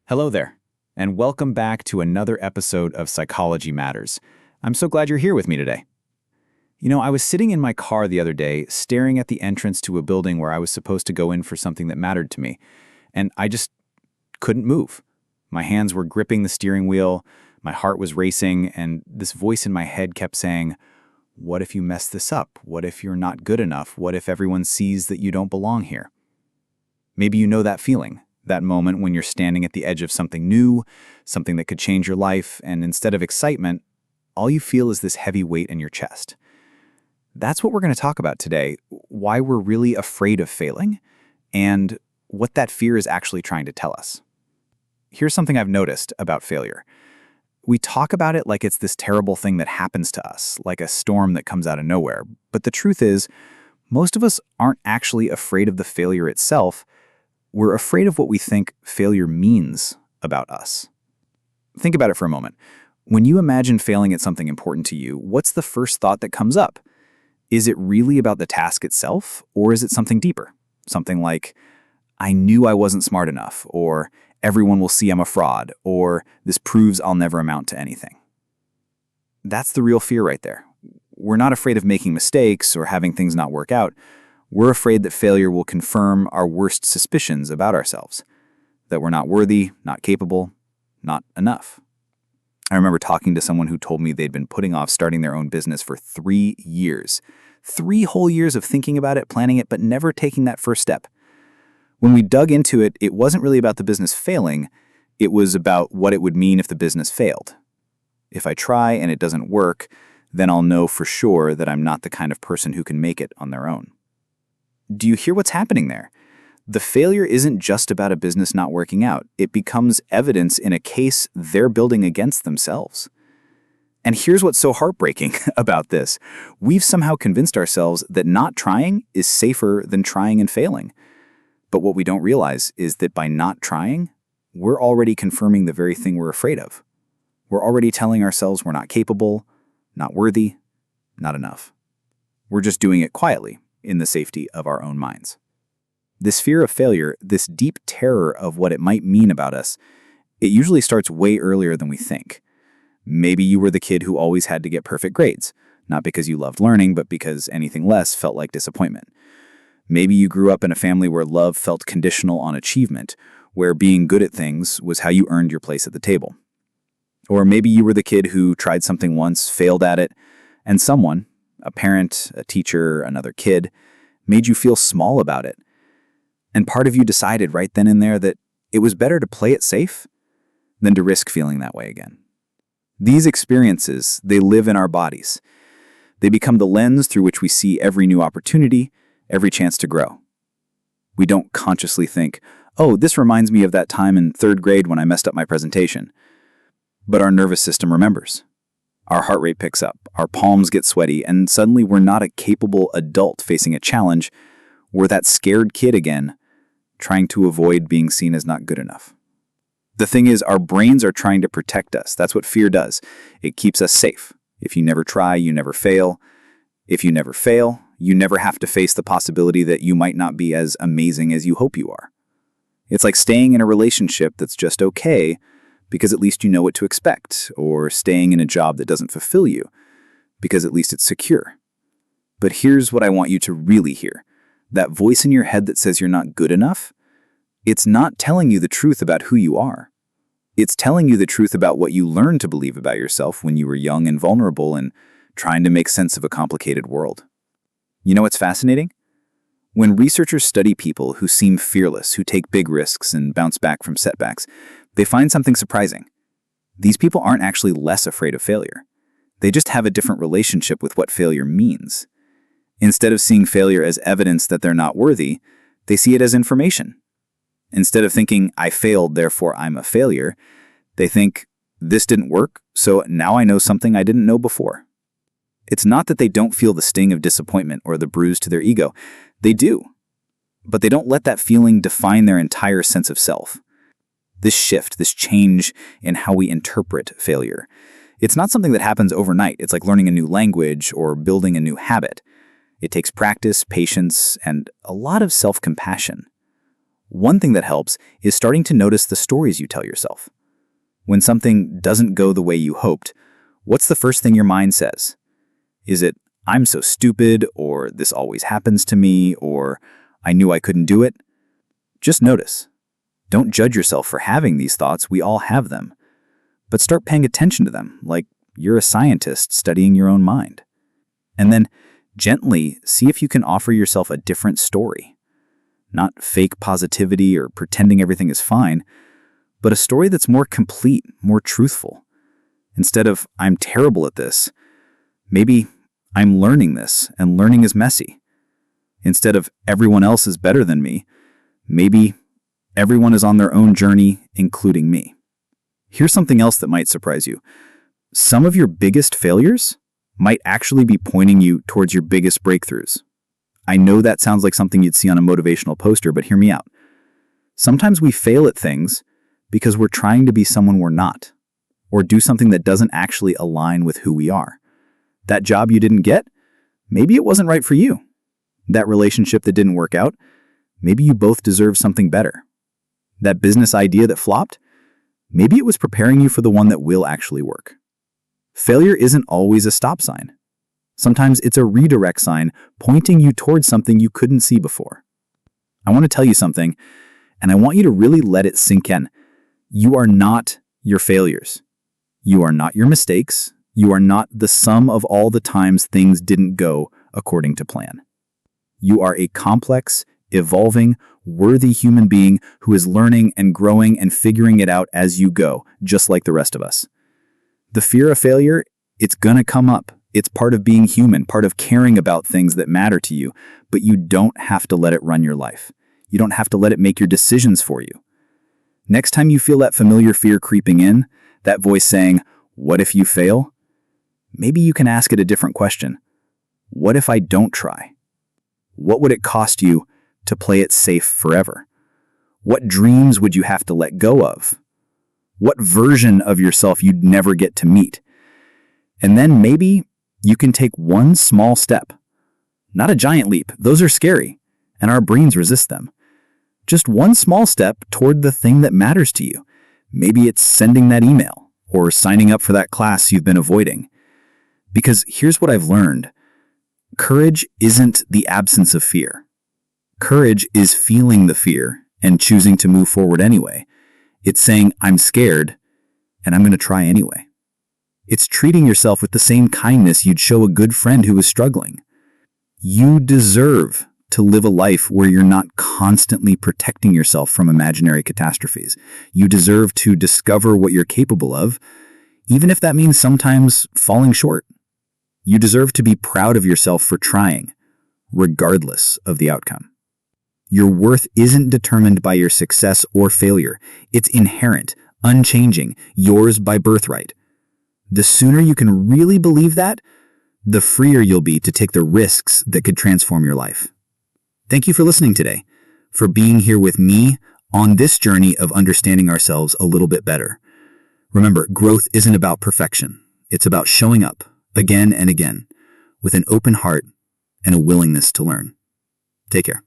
Hello there, and welcome back to another episode of Psychology Matters. I'm so glad you're here with me today. I was sitting in my car the other day, staring at the entrance to a building where I was supposed to go in for something that mattered to me, and I just couldn't move. My hands were gripping the steering wheel, my heart was racing, and this voice in my head kept saying, "What if you mess this up? What if you're not good enough? What if everyone sees that you don't belong here?" Maybe you know that feeling. That moment when you're standing at the edge of something new, something that could change your life, and instead of excitement, all you feel is this heavy weight in your chest. That's what we're going to talk about today, why we're really afraid of failing, and what that fear is actually trying to tell us. Here's something I've noticed about failure. We talk about it like it's this terrible thing that happens to us, like a storm that comes out of nowhere. But the truth is, most of us aren't actually afraid of the failure itself. We're afraid of what we think failure means about us. Think about it for a moment. When you imagine failing at something important to you, what's the first thought that comes up? Is it really about the task itself, or is it something deeper? Something like, "I knew I wasn't smart enough," or "everyone will see I'm a fraud," or "this proves I'll never amount to anything." That's the real fear right there. We're not afraid of making mistakes or having things not work out. We're afraid that failure will confirm our worst suspicions about ourselves, that we're not worthy, not capable, not enough. I remember talking to someone who told me they'd been putting off starting their own business for 3 years. 3 whole years of thinking about it, planning it, but never taking that first step. When we dug into it, it wasn't really about the business failing. It was about what it would mean if the business failed. If I try and it doesn't work, then I'll know for sure that I'm not the kind of person who can make it on their own. Do you hear what's happening there? The failure isn't just about a business not working out. It becomes evidence in a case they're building against themselves. And here's what's so heartbreaking about this. We've somehow convinced ourselves that not trying is safer than trying and failing. But what we don't realize is that by not trying, we're already confirming the very thing we're afraid of. We're already telling ourselves we're not capable, not worthy, not enough. We're just doing it quietly, in the safety of our own minds. This fear of failure, this deep terror of what it might mean about us, it usually starts way earlier than we think. Maybe you were the kid who always had to get perfect grades, not because you loved learning, but because anything less felt like disappointment. Maybe you grew up in a family where love felt conditional on achievement, where being good at things was how you earned your place at the table. Or maybe you were the kid who tried something once, failed at it, and someone, a parent, a teacher, another kid, made you feel small about it. And part of you decided right then and there that it was better to play it safe than to risk feeling that way again. These experiences, they live in our bodies. They become the lens through which we see every new opportunity, every chance to grow. We don't consciously think, "Oh, this reminds me of that time in 3rd grade when I messed up my presentation." But our nervous system remembers. Our heart rate picks up, our palms get sweaty, and suddenly we're not a capable adult facing a challenge. We're that scared kid again, trying to avoid being seen as not good enough. The thing is, our brains are trying to protect us. That's what fear does. It keeps us safe. If you never try, you never fail. If you never fail, you never have to face the possibility that you might not be as amazing as you hope you are. It's like staying in a relationship that's just okay, because at least you know what to expect, or staying in a job that doesn't fulfill you, because at least it's secure. But here's what I want you to really hear. That voice in your head that says you're not good enough, it's not telling you the truth about who you are. It's telling you the truth about what you learned to believe about yourself when you were young and vulnerable and trying to make sense of a complicated world. You know what's fascinating? When researchers study people who seem fearless, who take big risks and bounce back from setbacks, they find something surprising. These people aren't actually less afraid of failure. They just have a different relationship with what failure means. Instead of seeing failure as evidence that they're not worthy, they see it as information. Instead of thinking, "I failed, therefore I'm a failure," they think, "This didn't work, so now I know something I didn't know before." It's not that they don't feel the sting of disappointment or the bruise to their ego. They do. But they don't let that feeling define their entire sense of self. This shift, this change in how we interpret failure, it's not something that happens overnight. It's like learning a new language or building a new habit. It takes practice, patience, and a lot of self-compassion. One thing that helps is starting to notice the stories you tell yourself. When something doesn't go the way you hoped, what's the first thing your mind says? Is it, I'm so stupid, or this always happens to me, or I knew I couldn't do it? Just notice. Don't judge yourself for having these thoughts, we all have them. But start paying attention to them, like you're a scientist studying your own mind. And then gently see if you can offer yourself a different story. Not fake positivity or pretending everything is fine, but a story that's more complete, more truthful. Instead of, I'm terrible at this, maybe I'm learning this, and learning is messy. Instead of, everyone else is better than me, maybe everyone is on their own journey, including me. Here's something else that might surprise you. Some of your biggest failures might actually be pointing you towards your biggest breakthroughs. I know that sounds like something you'd see on a motivational poster, but hear me out. Sometimes we fail at things because we're trying to be someone we're not, or do something that doesn't actually align with who we are. That job you didn't get, maybe it wasn't right for you. That relationship that didn't work out, maybe you both deserve something better. That business idea that flopped, maybe it was preparing you for the one that will actually work. Failure isn't always a stop sign. Sometimes it's a redirect sign pointing you towards something you couldn't see before. I want to tell you something, and I want you to really let it sink in. You are not your failures. You are not your mistakes. You are not the sum of all the times things didn't go according to plan. You are a complex, evolving, worthy human being who is learning and growing and figuring it out as you go, just like the rest of us. The fear of failure, it's gonna come up. It's part of being human, part of caring about things that matter to you, but you don't have to let it run your life. You don't have to let it make your decisions for you. Next time you feel that familiar fear creeping in, that voice saying, what if you fail? Maybe you can ask it a different question. What if I don't try? What would it cost you to play it safe forever? What dreams would you have to let go of? What version of yourself you'd never get to meet? And then maybe you can take one small step. Not a giant leap, those are scary, and our brains resist them. Just one small step toward the thing that matters to you. Maybe it's sending that email or signing up for that class you've been avoiding. Because here's what I've learned. Courage isn't the absence of fear. Courage is feeling the fear and choosing to move forward anyway. It's saying, I'm scared, and I'm going to try anyway. It's treating yourself with the same kindness you'd show a good friend who is struggling. You deserve to live a life where you're not constantly protecting yourself from imaginary catastrophes. You deserve to discover what you're capable of, even if that means sometimes falling short. You deserve to be proud of yourself for trying, regardless of the outcome. Your worth isn't determined by your success or failure. It's inherent, unchanging, yours by birthright. The sooner you can really believe that, the freer you'll be to take the risks that could transform your life. Thank you for listening today, for being here with me on this journey of understanding ourselves a little bit better. Remember, growth isn't about perfection. It's about showing up again and again with an open heart and a willingness to learn. Take care.